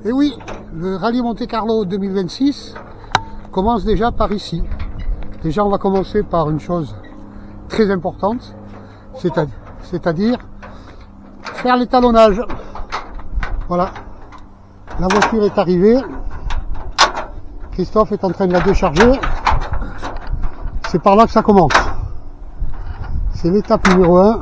Et oui, le rallye Monte-Carlo 2026 commence déjà par ici. Déjà, on va commencer par une chose très importante, c'est-à-dire faire l'étalonnage. Voilà, la voiture est arrivée, Christophe est en train de la décharger, c'est par là que ça commence. C'est l'étape numéro 1.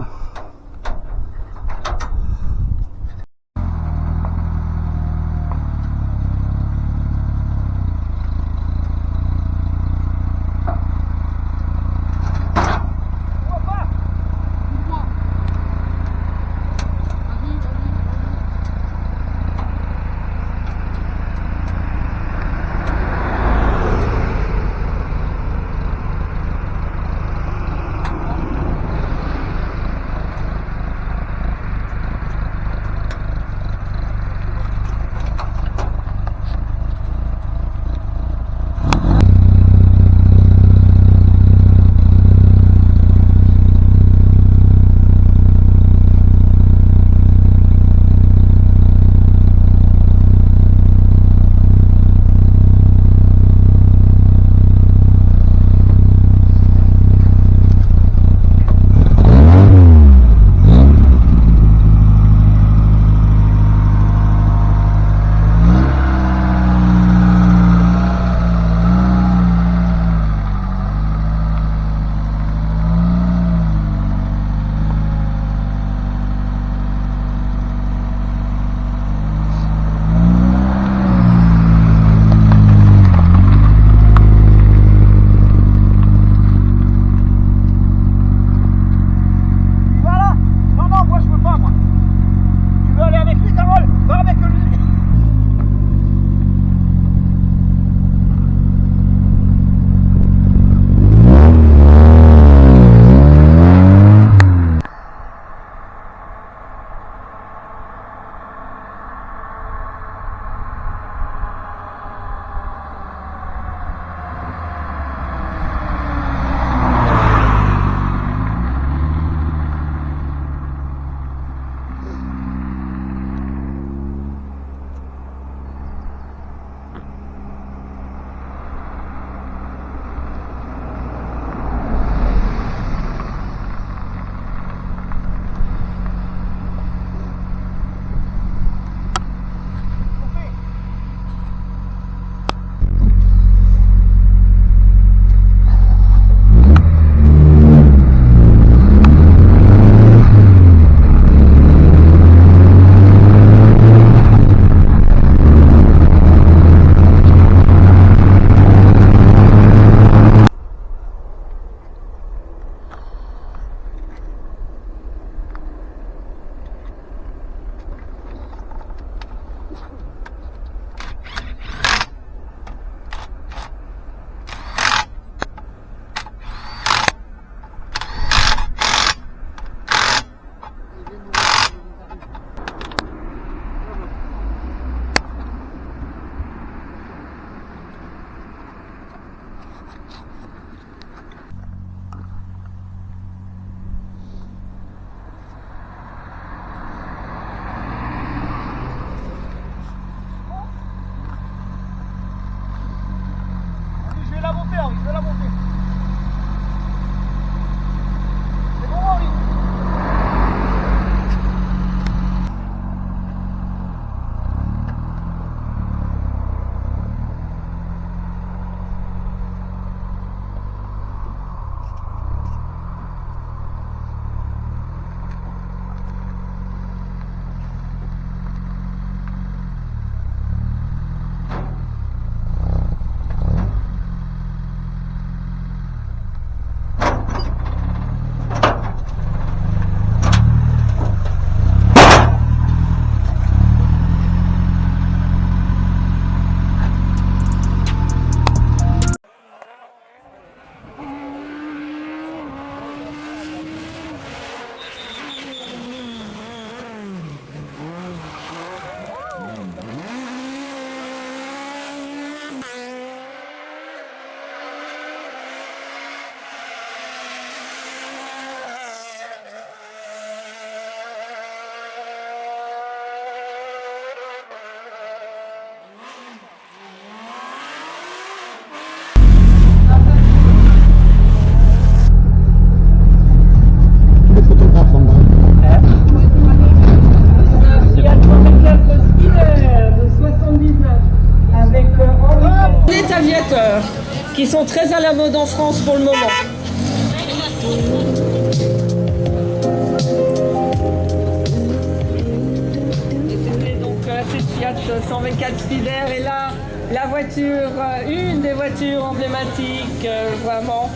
sont très à la mode en France pour le moment. C'était donc cette Fiat 124 Spider et là la voiture, une des voitures emblématiques, vraiment.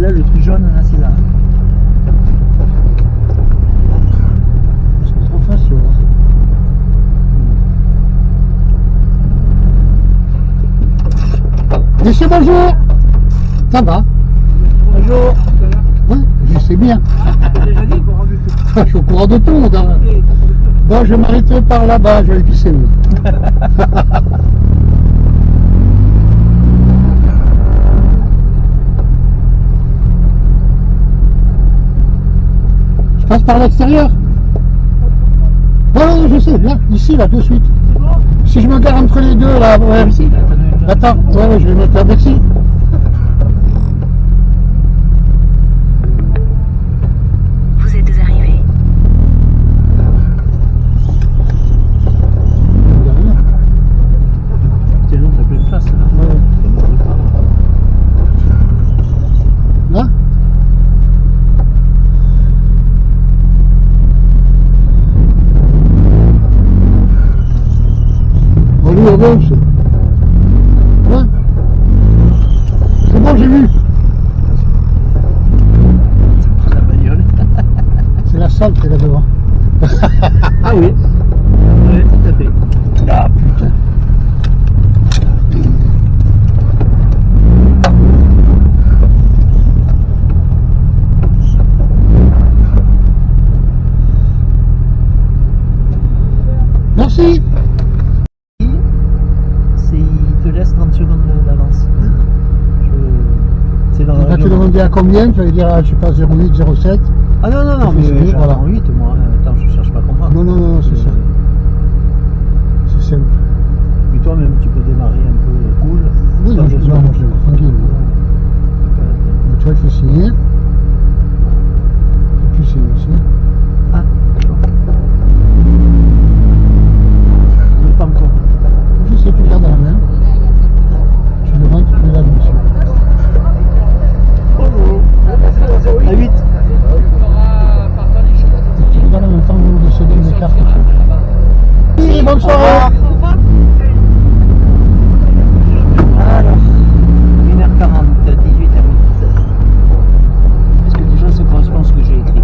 là, le truc jaune, là, c'est là. On se mettre en face, tu vois. Monsieur, bonjour. Ça va? Bonjour. Oui, je sais bien. T'as déjà dit qu'on rendu tout. Je suis au courant de tout. Bon, je m'arrêterai par là-bas, je vais pisser. Moi. Je passe par l'extérieur. Ouais, je sais, là, ici, là, tout de suite. Si je me gare entre les deux, là, ouais. Ici, là, t'as donné une- Attends, ouais, je vais mettre la ici. Vous êtes arrivé. Tiens, non, t'as plein de place, là. Là. On lui avance. Ouais. C'est bon, j'ai vu. La bagnole. C'est la salle qui est là devant. Ah oui. Oui, tout à fait. Ah putain. Merci. Il te laisse 30 secondes d'avance. C'est dans Il va te demander à combien, tu vas lui dire, je sais pas, 08, 07. Ah non, non, non, mais Voilà. j'attends 8 moi. Attends, je cherche pas à comprendre. Non, non, non, c'est ça. C'est simple. Et toi-même, tu peux démarrer un peu cool. Oui, Pas non, je besoin. non, je vais tranquille. Donc, tu vois, il faut signer. Et puis signer aussi. Ah, d'accord. Mais pas encore. Je sais, tu gardes à la main. Tu demandes, tu mets là dessus. À 8. Tu regardes en même temps le second des cartes. Oui, bonne soirée. Alors, 1h40, 18h. Est-ce que déjà ça correspond à ce que j'ai écrit?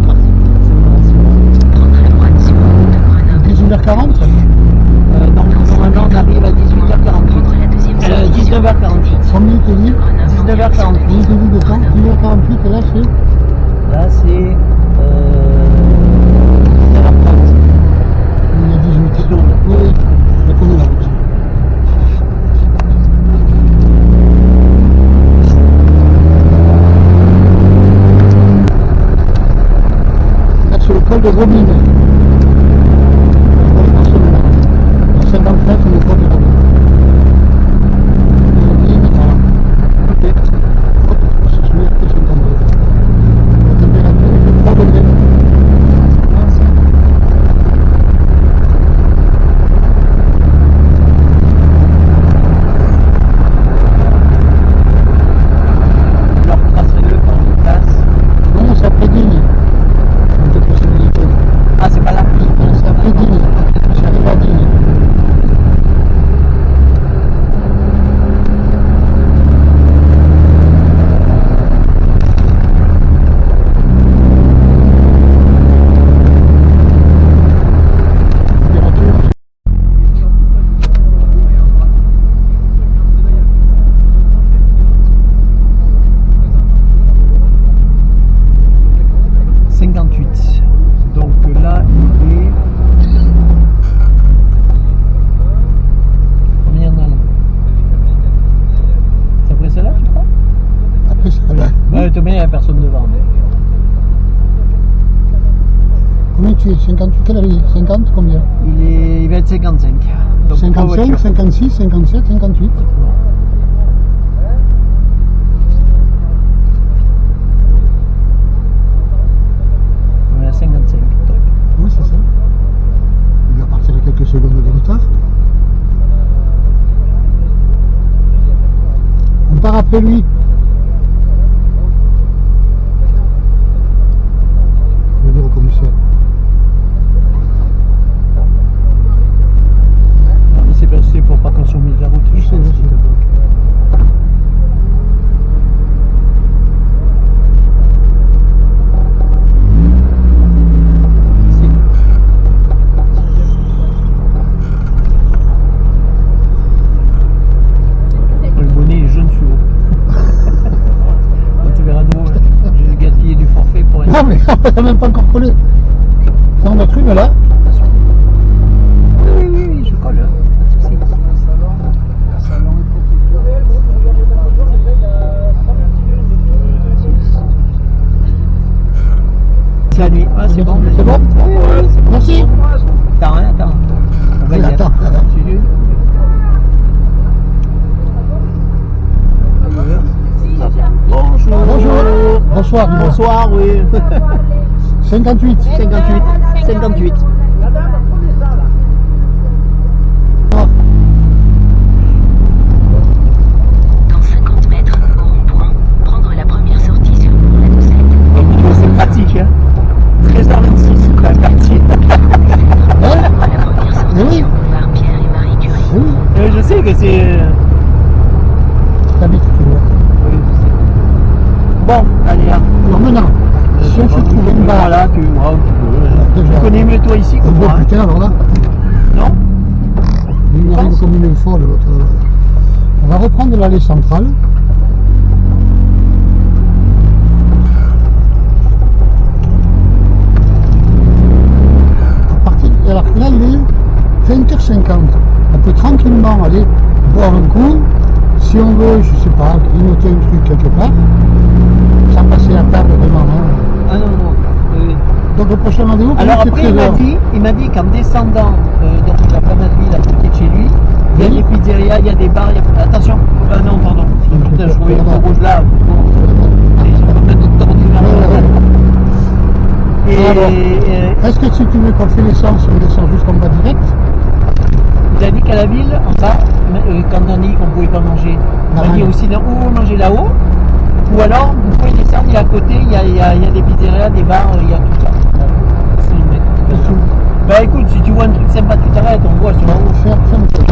Prendre à droite sur l'autoroute Grenoble. 19h40. Donc, normalement, on arrive à 18h48. Prendre la deuxième station. 19h48. Combien il te dit? 19h48. Il te dit de temps 19h48 et là c'est Là, c'est 19h30. il y a 18. C'est tout. Oui, oui, je connais la route. Là c'est le col de Robine. En 57, c'est le col de Robine. Robine, voilà. Ok. Hop, ça se met à 52. La température est de 3 degrés. Alors, tracerez-le par une place. Non, c'est après Digne. Donc, de possibilités. Ah, c'est pas là. C'est après Digne. C'est arrivé à Digne. Température. « 58. Donc là, il est... Combien il y en a là? C'est après celle-là, tu crois? Après, c'est là. Ouais, de toute manière, il n'y a personne devant. mais- Combien tu es? 58, quelle heure il est? 50, combien? Il va être 55. Donc, trois 55, voitures. 56, 57, 58. On est à 55. Top. Oui, c'est ça. Il va partir à quelques secondes de retard. On part après lui. Je vais dire au commissaire. Mais c'est pour pas consommer de la route. Je sais, pense je qu'il sais. te bloque. Non, mais on n'a même pas encore collé. On a une là. Oui, je colle. Pas de souci. C'est la nuit. Ah, c'est bon. C'est bon? Oui, c'est bon. Merci. Attends, hein, attends. On va y aller. Attends. Bonjour. Bonjour. Bonsoir. dis-moi. Bonsoir, oui. 58. 58. Ah, Dans 50 mètres, au rond-point, prendre la première sortie sur la Doucette. C'est pratique, hein. 13h26, la partie. hein? La première sortie Mais oui. sur boulevard Pierre et Marie Curie. Oui. Je sais que c'est... T'habites où? Oui, je sais. Bon, allez, hein. Alors maintenant, si on se trouve une barre, Voilà, tu vois, tu déjà, connais mieux toi ici que on moi, voit hein. putain, alors là, Non? il arrive comme une folle, l'autre. On va reprendre l'allée centrale. À partir, alors là, il est 20h50. On peut tranquillement aller boire un coup. Si on veut, je sais pas, grignoter un truc quelque part, sans passer à table vraiment. Hein. Ah non, non. Oui. Donc le prochain rendez-vous, Alors c'est après, 13h. il m'a dit qu'en descendant donc la fameuse ville à côté de chez lui, il y a Oui. des pizzerias, il y a des bars, il y a... Attention. Ah non, pardon. Putain, je voyais le feu rouge là. Bon. Et j'ai pas fait d'autres ordinateurs. Et Est-ce que si tu veux qu'on fait l'essence, on descend juste en bas direct? vous avez dit qu'à la ville, en bas, quand on a dit qu'on ne pouvait pas manger, on a dit aussi non, ou manger là-haut, ou alors vous pouvez descendre, il y a à côté, il y a des pizzerias, des bars, il y a tout ça. C'est une mec, tout ça. Bah écoute, si tu vois un truc sympa, tu t'arrêtes, on voit sur On la va route. faire un truc.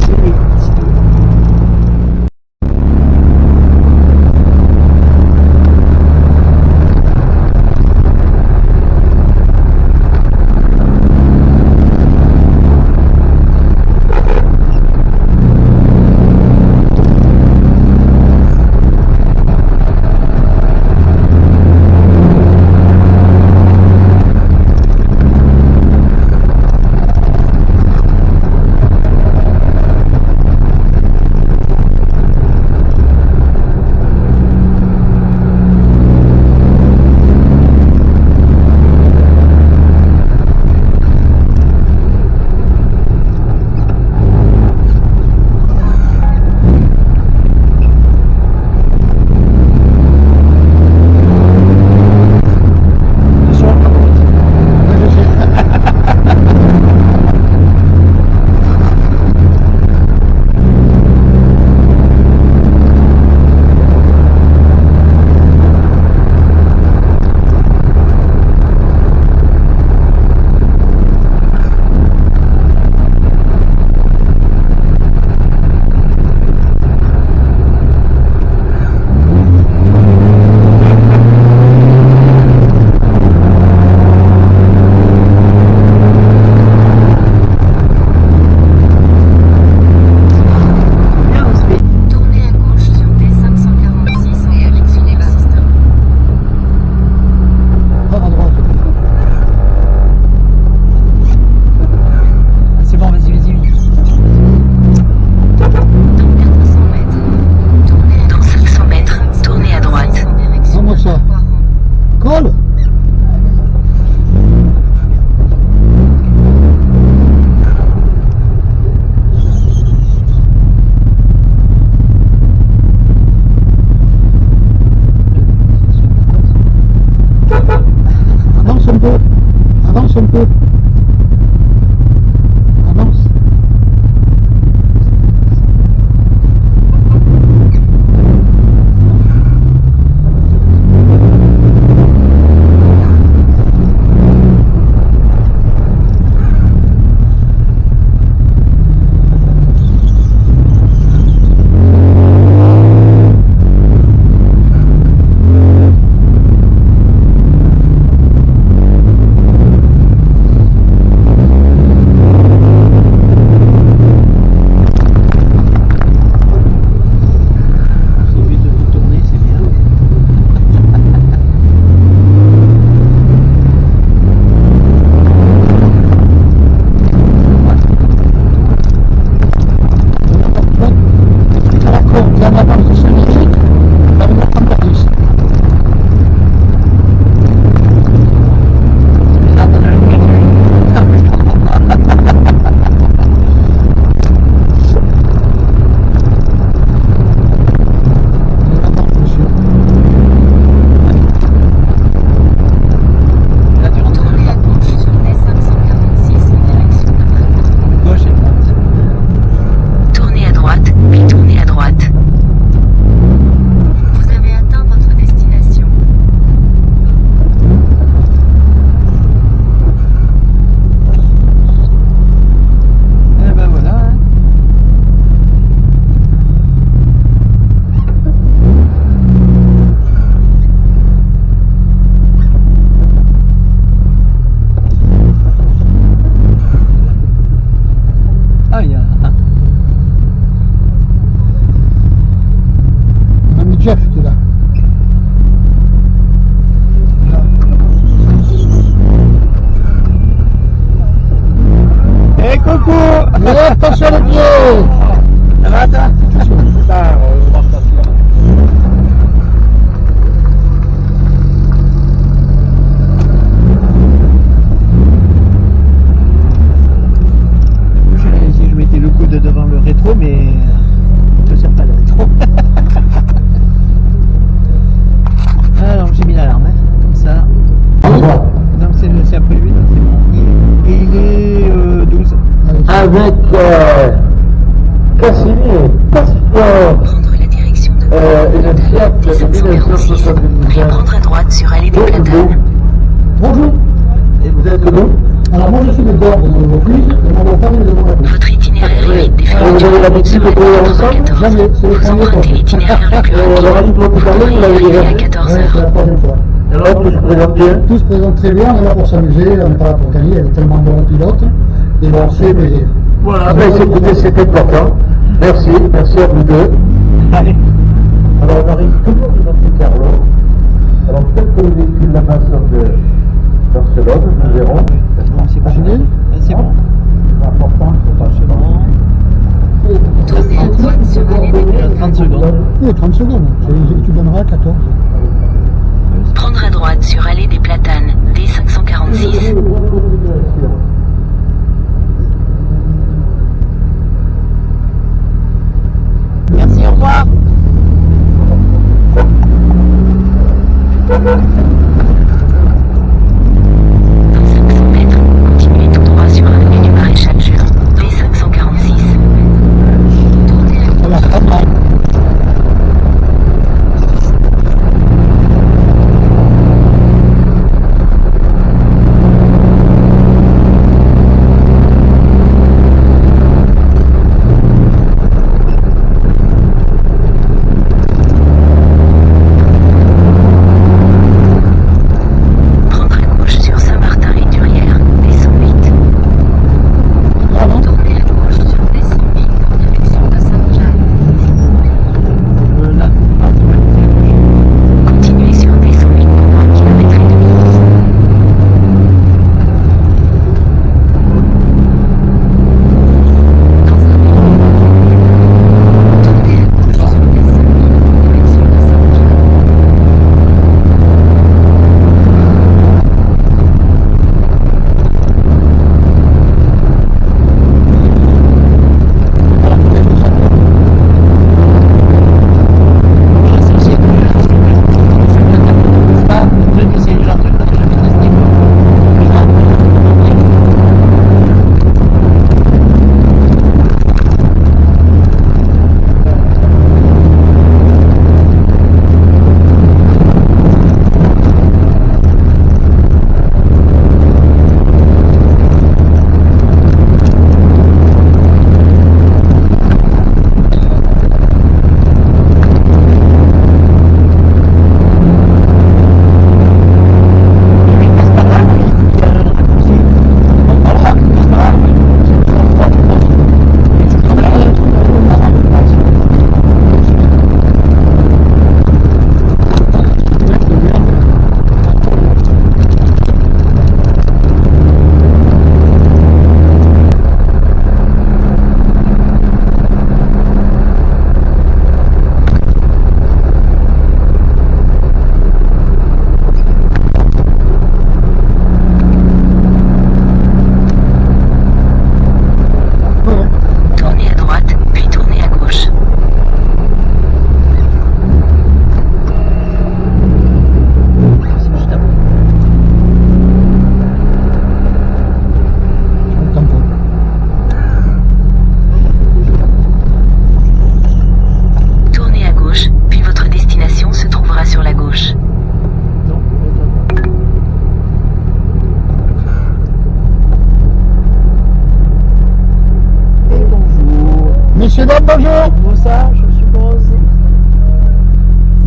Attention les pieds. Ça va, ça? Je mettais le coude devant le rétro, mais il ne sert pas le rétro. Alors j'ai mis l'alarme, hein, comme ça. Non, c'est après lui, donc c'est bon. Et il est 12. Avec Cassini, Passeport, Prendre la direction de une Fiat de 546, puis 1979. prendre à droite sur Allée des Platanes. Bonjour. Et vous êtes d'où? Alors moi je suis de Gordes dans le Vaucluse et mon beau-père il est de Monaco. Votre itinéraire évite des Vous avez fermetures l'habitude de courir ensemble? 94. Jamais, c'est le Vous premier empruntez fois. l'itinéraire le plus Le rallye rapide. de tout à l'heure, vous l'avez Arrivé déjà à fait? 14 Ouais, c'est la heures. troisième fois. Alors, tout se présente bien? Tout se présente très bien, on est là pour s'amuser, on n'est pas là pour gagner, elle est tellement bon pilote. Et bon, on se fait plaisir. Voilà, ben écoutez, c'est important. Merci, merci à vous deux. Allez. Alors, on arrive toujours de Monte Carlo. Alors, peut-être que le véhicule là-bas sort de Barcelone, nous verrons. Bon, c'est pas Fini? C'est bon. L'important, c'est pas seulement. Tournez à droite sur Allée des Platanes. 30 secondes. Oui, 30 secondes, tu donneras 14. Prendre à droite sur Allée des Platanes, D546. Merci, au revoir. Dans 500 mètres, continuez tout droit sur Avenue du Maréchal Juin, D546. Tournez à Voilà, pas mal. prendre à gauche sur Saint-Martin et Durières, D108. Ah non? Tournez à gauche sur D108 en direction de Saint-Jacques. Là. Continuez sur D108 pour 1 km et demi. Dans un tournez à gauche sur D108 en direction de Saint-Jacques. Tournez à droite, puis tournez à gauche. C'est juste après. Sur le tampon. Tournez à gauche, puis votre destination se trouvera sur la gauche. Non, et bonjour. Messieurs, dames, bonjour. Comment ça, je suppose.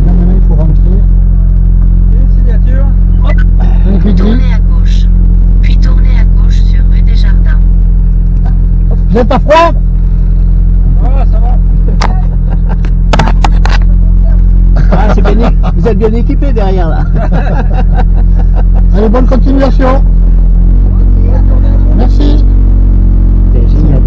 Là, maintenant, il faut rentrer. Signature. Magnifique vie. Tournez à gauche, puis tournez à gauche sur rue des Jardins. Vous êtes pas froid? Ah, ça va. Ah, c'est bien, vous êtes bien équipé derrière là. Allez, bonne continuation. Merci. C'est génial.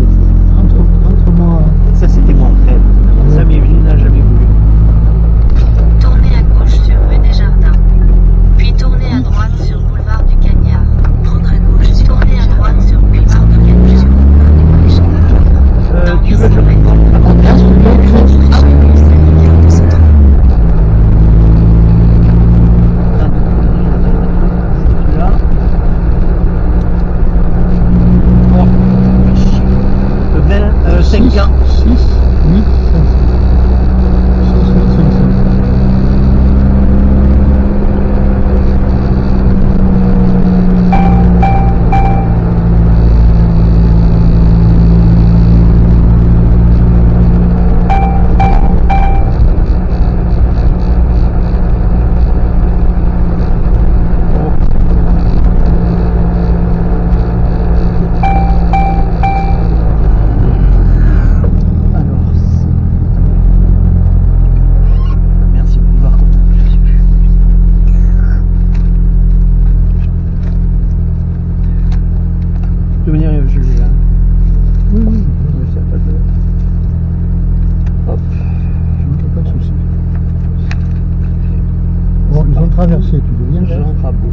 traverser, tu deviens Jean Rabot.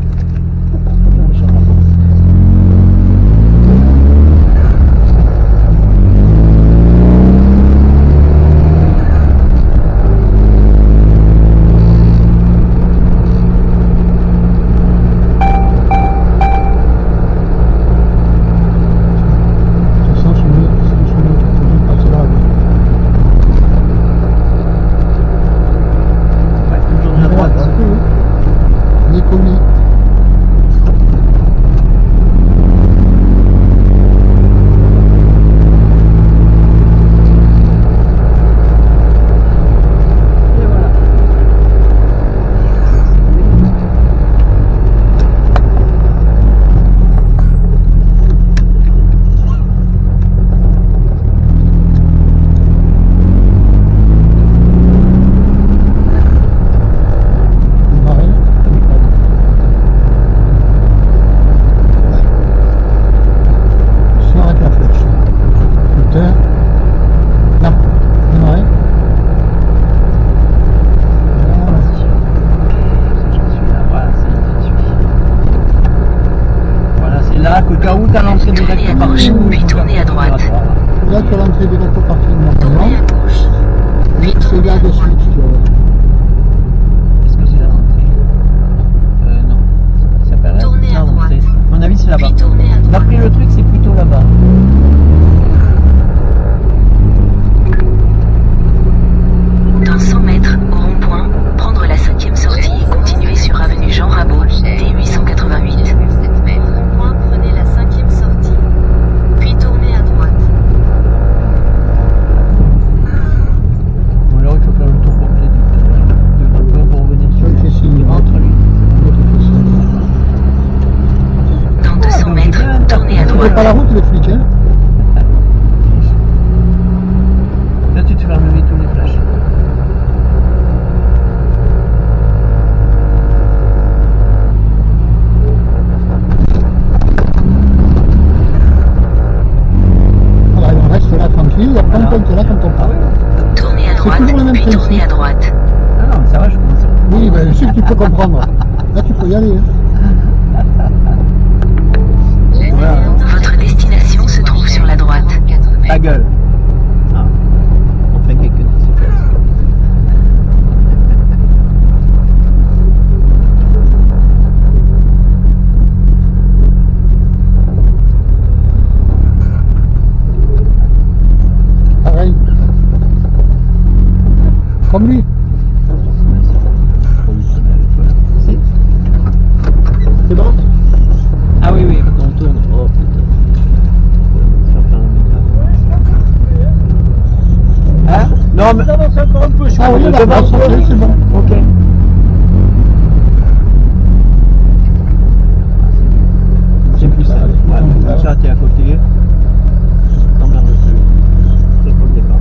Tournez à gauche, puis tournez à droite. Là, tu as l'entrée de l'éco-parking Tournez maintenant. à gauche, puis C'est tournez là à de droite. suite, tu vois. Est-ce que c'est la rentrée non. Ça paraît Tournez à la rentrée. droite. À mon avis, c'est là-bas. Puis tournez à droite. D'après le truc, c'est plutôt là-bas. Dans 100 mètres, au rond-point, prendre la 5e sortie et continuer sur avenue Jean Rabot, D888. Rond-point, prenez la 5e sortie. Puis tournez à droite. Ou alors il faut faire le tour complet de rond-point pour revenir sur Il fait signe. Il rentre, lui. Dans 200 donc, mètres, j'ai bien tournez à Tu fais droite. pas la route, les flics, hein? Là, tu te fais enlever tous les flashs. Voilà, on reste là tranquille, et après on Voilà. compte là quand on part. Tournez à droite, toujours le même puis principe. tournez à droite. Ah non, ça va, je commence à... Oui, ben, je sais que tu peux comprendre. Là, tu peux y aller. Hein. Voilà. Votre destination se trouve sur la droite. Ta gueule. Ah. Enfin, quelqu'un qui s'est fait. Pareil. Comme lui. Si. C'est bon? Ah oui, oui, on tourne. Oh putain. Ça va faire un métal. Hein? Non, mais c'est encore un peu chaud. Ah oui, là, Devant, ok, c'est bon. Ok. C'est plus ça. Ouais, ça, t'es à côté. T'emmerdes plus. C'est pour le départ.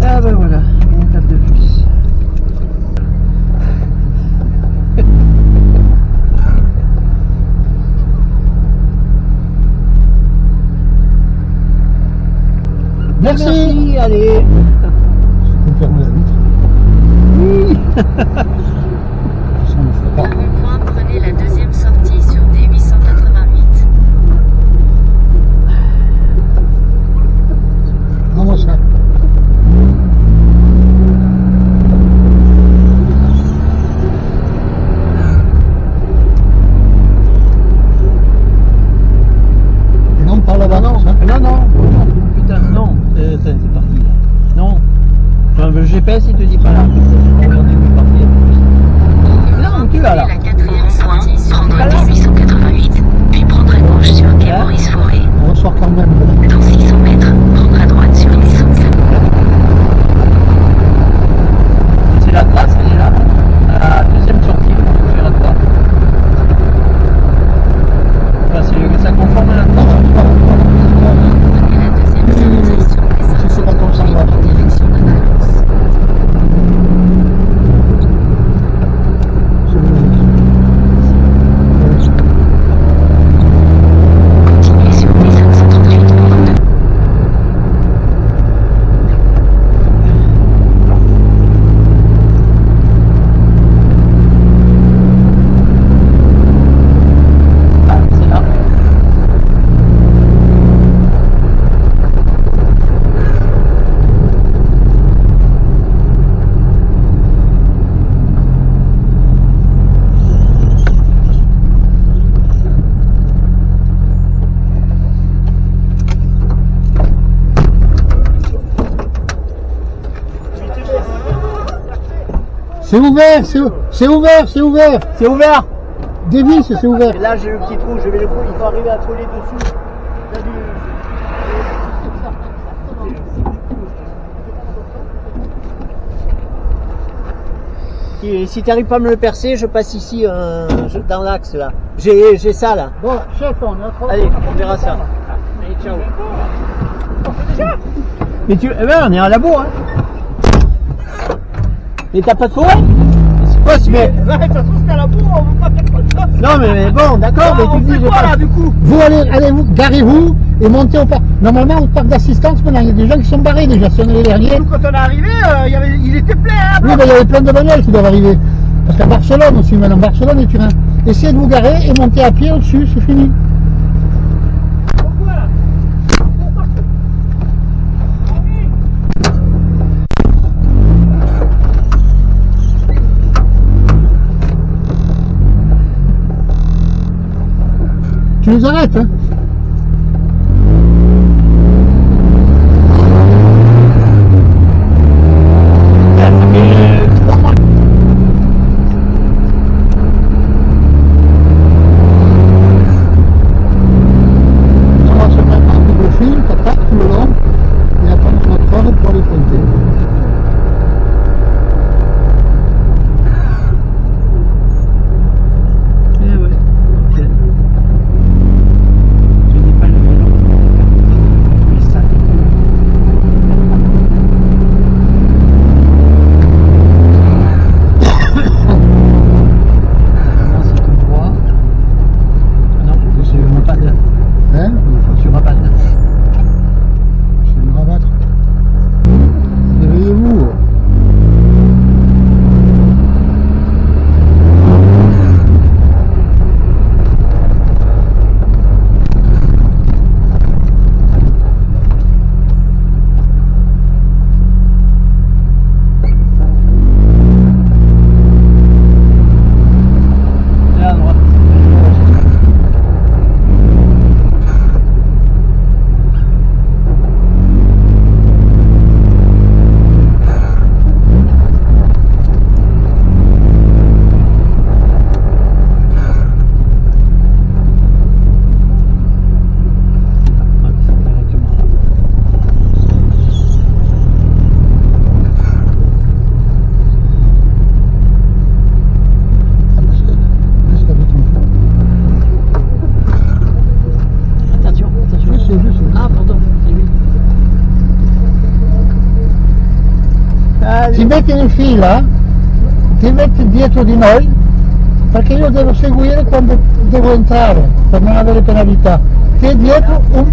Ah ben voilà, une étape de plus. Merci. Allez. Tu peux fermer la vitre. Oui. Ça me fait Au pas. rond-point, prenez la 2e sortie sur D888. Non, moi ça. Et non, par là-bas, Non, ça. non, non, putain, non. C'est parti là. Non. Enfin, le GPS il te dit pas là. Regardez où il est parti. C'est ouvert, c'est ouvert, c'est ouvert. C'est ouvert. Dévisse, c'est ouvert. Et là, j'ai le petit trou, je vais le il faut arriver à coller dessus. Et si tu n'arrives pas à me le percer, je passe ici dans l'axe là. J'ai ça là. Bon, chef, on est à trois. Allez, on verra ça. Allez, ciao. Mais tu, eh ben, on est en labo, hein. Mais t'as pas de forêt? Mais... Non mais bon, d'accord, mais tu me dis quoi là du coup? Vous allez vous, garez-vous et montez au parc. Normalement, au parc d'assistance, maintenant, il y a des gens qui sont barrés déjà. Si on est les derniers. Nous, quand on est arrivé, il était plein. Hein, oui, mais il y avait plein de bagnoles qui doivent arriver. Parce qu'à Barcelone aussi, maintenant, Barcelone et Turin. Essayez de vous garer et monter à pied au-dessus, c'est fini. Tu les arrêtes, hein? On va se mettre en double fil, tac, tout le long, et attendre notre heure pour les pointer. Ti metti in fila, ti metti dietro di noi, perché io devo seguire quando devo entrare, per non avere penalità. Te dietro un...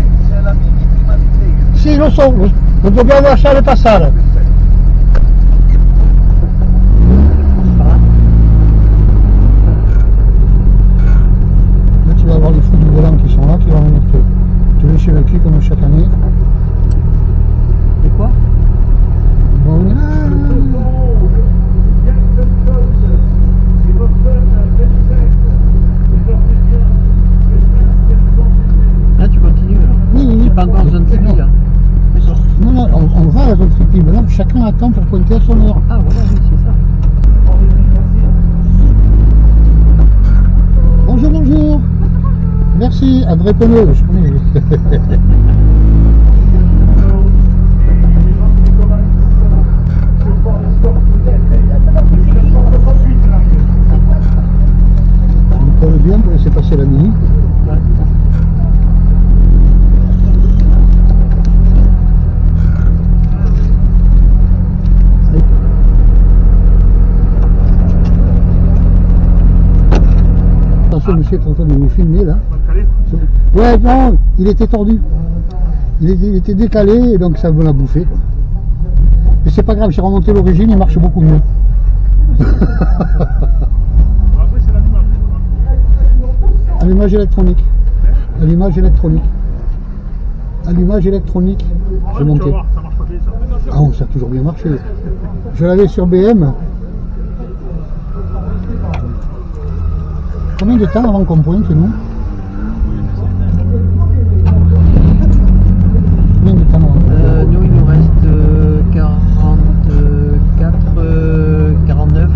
Sì, lo so, lo dobbiamo lasciare passare. Là tu vas avoir les fous du volant qui sont là, qui vont venir te laisser le cul comme chaque année. Et quoi? Bon, là tu continues alors. oui, Pas encore en zone civile là. non, non, on va à la zone triple, mais là chacun attend pour pointer à son heure. Ah voilà, oui, c'est ça. Bonjour, bonjour. Merci, André Penaud, je connais. On colle bien pour laisser passer la mini. Ouais. Attention, monsieur est en train de vous filmer là. Ouais, non, il était tordu. Il était décalé et donc ça me l'a bouffé, quoi. Mais c'est pas grave, j'ai remonté l'origine, il marche beaucoup mieux. Allumage électronique. Allumage électronique. Allumage électronique. J'ai monté. Ah bon, ça a toujours bien marché. Je l'avais sur BM. Combien de temps avant qu'on pointe, nous? Combien de temps avant? Nous il nous reste 44, 49.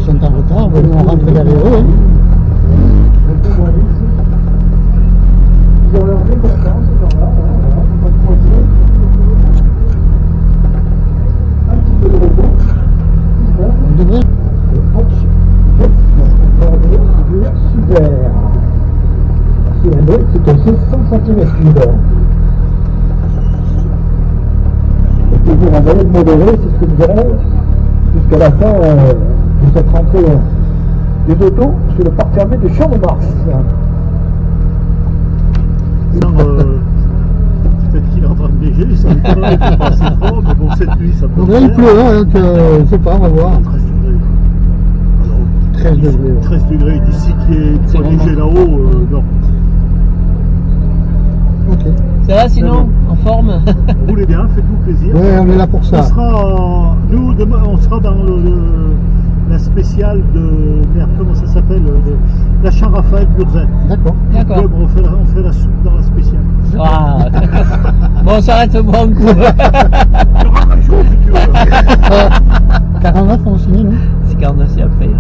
Ils sont en retard, ben, nous on rentre derrière eux. Hein. Ils ont leur importance, ces gens-là. On va continuer. Un petit peu de repos. On devrait. Super. C'est un autre, c'est un 100 cm3. Et toujours un délai modéré, c'est ce que nous verrons jusqu'à la fin de cette rentrée des autos sur le parc fermé de Champ-de-Mars. Peut-être qu'il est en train de neiger, ça m'étonnerait qu'il fasse assez froid, mais bon, cette nuit ça peut Donc là il pleut, hein, donc je sais pas, on va voir. 13 degrés. Alors, 13 degrés. 13 degrés d'ici qu'il y ait C'est pas neigé vraiment- là-haut, non. Ça va sinon? En forme? Roulez bien, faites-vous plaisir. Ouais, on est là pour ça. On sera, nous, demain, on sera dans la spéciale de, merde, comment ça s'appelle, la Saint-Raphaël Burzen. D'accord. D'accord. Ouais, bon, on fait la soupe dans la spéciale. Ah. Bon, on s'arrête au bon coup. Il y aura un jour, si tu veux. 49 on signe, nous. C'est 49 après. Là.